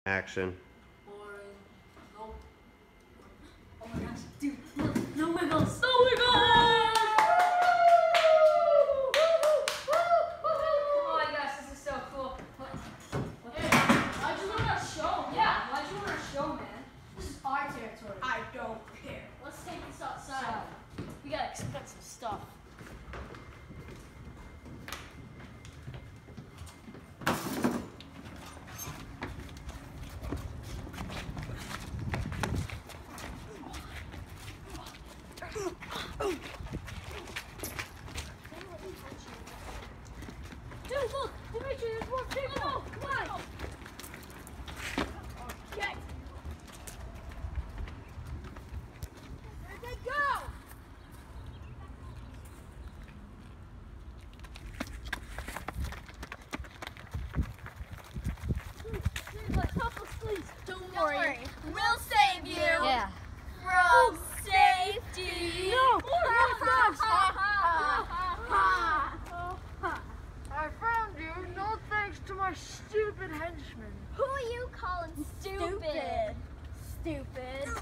Action. Boring. Nope. Oh my gosh, dude, look, no wiggles, no wiggles! Oh my gosh, this is so cool. Hey, why'd you want to show? Yeah, why'd you want to show, man? This is our territory. I don't care. Let's take this outside. We got expensive stuff. Dude, look! Dimitri, there's more people! Oh, come on! Get! Where'd they go? Please, like, help us, please! Don't worry. We'll save you. Yeah. From safety. No! I found you, no thanks to my stupid henchmen. Who are you calling stupid? Stupid.